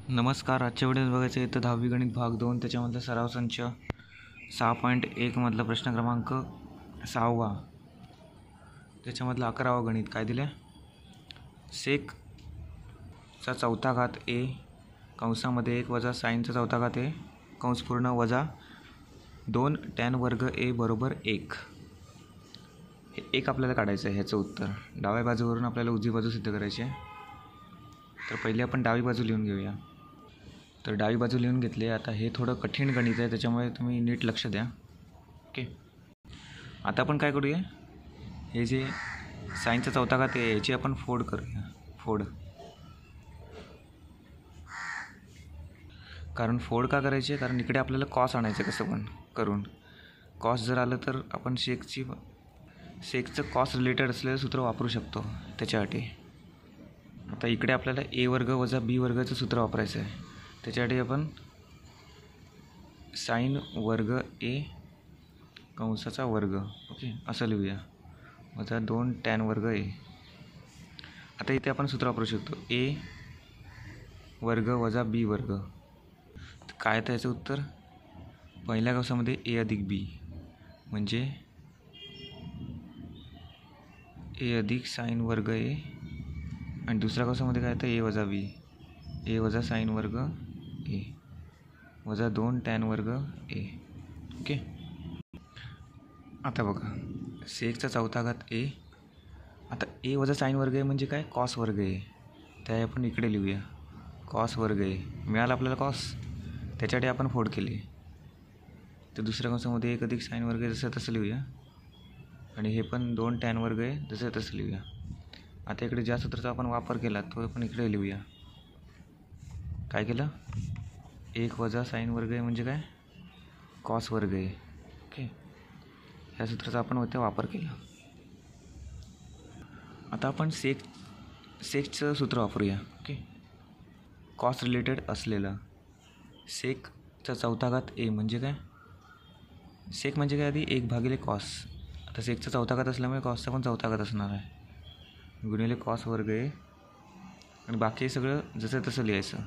नमस्कार. आजच्या व्हिडिओत बघायचं आहे तर 10वी गणित भाग 2 त्याच्यामधला सराव संच 6.1 मधला प्रश्न क्रमांक 6वा त्याच्यामधला 11वा गणित काय दिलं सेक चा चौथा घात a कंसामध्ये 1 वजा साईनचा चौथा घात a कंस पूर्ण वजा 2 टॅन वर्ग a बरोबर 1 हे एक आपल्याला काढायचं आहे. ह्याचं उत्तर डाव्या बाजूवरून आपल्याला उजवी बाजू सिद्ध करायची आहे. तर पहिले आपण डावी बाजू लिहून घेऊया. तर डावी बाजू लिहून घेतली. आता हे थोडं कठीण गणित आहे त्याच्यामुळे तुम्ही नीट लक्ष द्या. ओके, आता आपण काय करूया, हे जे साईनचा चौथा घात आहे याची आपण फोड करूया. फोड कारण फोड का करायची आहे, कारण इकडे आपल्याला कॉस आणायचं कसं पण करून. कॉस जर आलं तर आपण सेकचं कॉस रिलेटेड असलेलं सूत्र वापरू शकतो त्याच्यासाठी. आता इकडे आपल्याला a वर्ग वजा b वर्गाचं सूत्र वापरायचं आहे. त्याच्यासाठी आपण साईन वर्ग a कंसाचा वर्ग ओके असं लिहूया वजा 2 टॅन वर्ग a. आता इथे आपण सूत्र वापरू शकतो a वर्ग वजा b वर्ग. काय तर याचं उत्तर पहिल्या कंसामध्ये a अधिक b म्हणजे a अधिक साईन वर्ग a आणि दुसऱ्या कंसामध्ये काय तर a वजा b a वजा साईन वर्ग a वजा 2 टॅन वर्ग a. ओके, आता बघा सेकचा चौथा घात a. आता a वजा साईन वर्ग a म्हणजे काय, कॉस वर्ग a. त्या आपण इकडे लिहूया कॉस वर्ग a. मिळाला आपल्याला कॉस, त्याच्यासाठी आपण फोड केली. तर दुसऱ्या कंसामध्ये 1 अधिक साईन वर्ग जसं तसं लिहूया आणि हे पण 2 टॅन वर्ग आहे जसं तसं लिहूया. आता इकडे ज्या सूत्राचा आपण वापर केला तो आपण इकडे लिहूया. काय केलं, 1 वजा साईन वर्ग आहे म्हणजे काय, कॉस वर्ग आहे. ओके, ह्या सूत्राचा आपण होते वापर केला. आता आपण सेकचं सूत्र वापरूया. ओके, कॉस रिलेटेड असलेलं सेकचा चौथा घात a म्हणजे काय, सेक म्हणजे काय आधी 1 भागिले कॉस. आता सेकचा चौथा घात असल्यामुळे कॉसचा पण चौथा घात असणार आहे गुणिले कॉस वर्ग आहे आणि बाकी सगळं जसं तसं लिहायचं.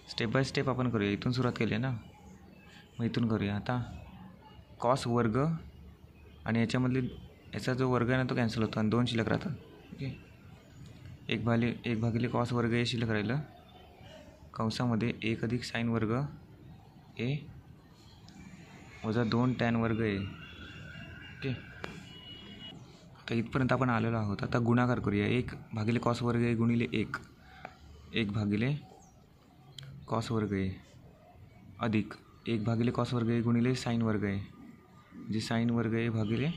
स्टेप बाय स्टेप आपण करूया. इथून सुरुवात केली आहे ना, मग इथून करूया. आता कॉस वर्ग आणि याचा जो वर्ग आहे ना तो कॅन्सल होतो आणि 2 शिल्लक राहतात. ओके, 1 भागिले कॉस वर्ग हे शिल्लक राहिलं कंसामध्ये 1 अधिक साईन वर्ग a वजा 2 टॅन वर्ग a. ओके, आता इथपर्यंत आपण आलेलो आहोत. आता गुणाकार करूया. 1 भागिले कॉस वर्ग a गुणिले 1 भागिले कॉस वर्ग a अधिक 1 भागिले कॉस वर्ग a गुणिले साईन वर्ग a जे साईन वर्ग a भागिले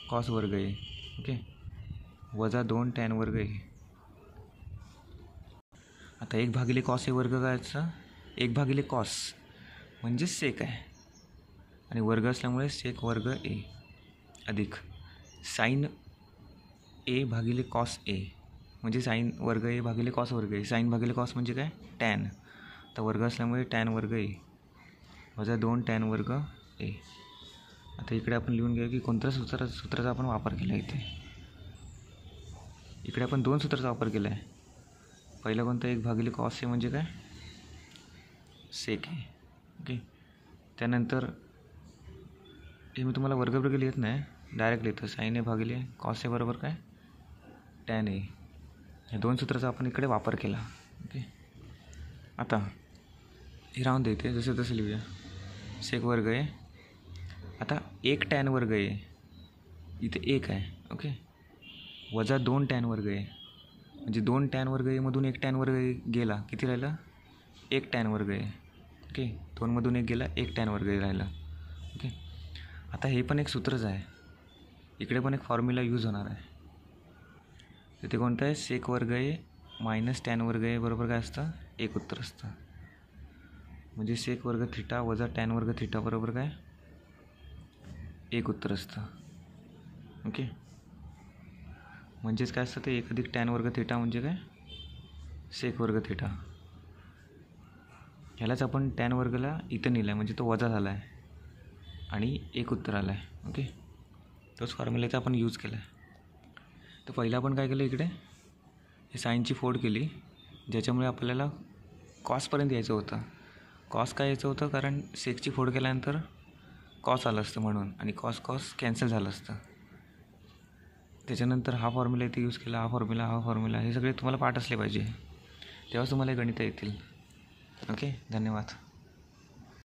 कॉस वर्ग a. ओके, वजा 2 टॅन वर्ग a. आता 1 भागिले कॉस a वर्ग कायचा, 1 भागिले कॉस म्हणजे सेक आहे आणि वर्ग असल्यामुळे सेक वर्ग a अधिक साईन a भागिले कॉस a म्हणजे साईन वर्ग a भागिले कॉस वर्ग a. साईन भागिले कॉस म्हणजे काय, टॅन. तर वर्ग असल्यामुळे टॅन वर्ग a वजा 2 टॅन वर्ग a. आता इकडे आपण लिहून घेऊ की कोणत्या सूत्राचा आपण वापर केला आहे. इकडे आपण 2 सूत्राचा वापर केला आहे. पहिलं कोणतं, 1 भागिले कॉस a म्हणजे काय, सेक आहे. ओके, त्यानंतर हे मी तुम्हाला वर्ग लिहित नाही, डायरेक्ट लिहितो साईन a भागिले कॉस a बरोबर काय, टॅन a. हे 2 सूत्राचा आपण इकडे वापर केला. ओके, आता हे राहून देते जसं तसं लिहूया. सेक वर्ग आहे. आता 1 टॅन वर्ग आहे इथे 1 आहे. ओके, वजा 2 टॅन वर्ग आहे म्हणजे 2 टॅन वर्ग आहे मधून 1 टॅन वर्ग गेला, किती राहिलं, 1 टॅन वर्ग आहे. ओके, 2 मधून 1 गेला, 1 टॅन वर्ग राहिला. ओके, आता हे पण एक सूत्रच आहे. इकडे पण एक फॉर्म्युला यूज होणार आहे. तिथे कोणतं आहे, सेक वर्ग आहे मायनस टॅन वर्ग आहे बरोबर काय असतं, 1 उत्तर असतं. म्हणजे सेक वर्ग थिटा वजा टॅन वर्ग थिटा बरोबर काय, 1 उत्तर असतं. ओके, म्हणजेच काय असतं ते 1 अधिक टॅन वर्ग थिटा म्हणजे काय, सेक वर्ग थिटा. ह्यालाच आपण टॅन वर्गला इथं नेलं आहे म्हणजे तो वजा झाला आहे आणि 1 उत्तर आलं आहे. ओके, तोच फॉर्म्युल्याचा आपण यूज केला आहे. तर पहिलं आपण काय केलं, इकडे हे साईनची फोड केली ज्याच्यामुळे आपल्याला कॉसपर्यंत यायचं होतं. कॉस काय यायचं होतं, कारण सेकची फोड केल्यानंतर कॉस आलं असतं म्हणून, आणि कॉस कॅन्सल झालं असतं. त्याच्यानंतर हा फॉर्म्युला इथे यूज केला, हा फॉर्म्युला हे सगळे तुम्हाला पाठ असले पाहिजे, तेव्हाच तुम्हाला गणितं येतील. ओके, धन्यवाद.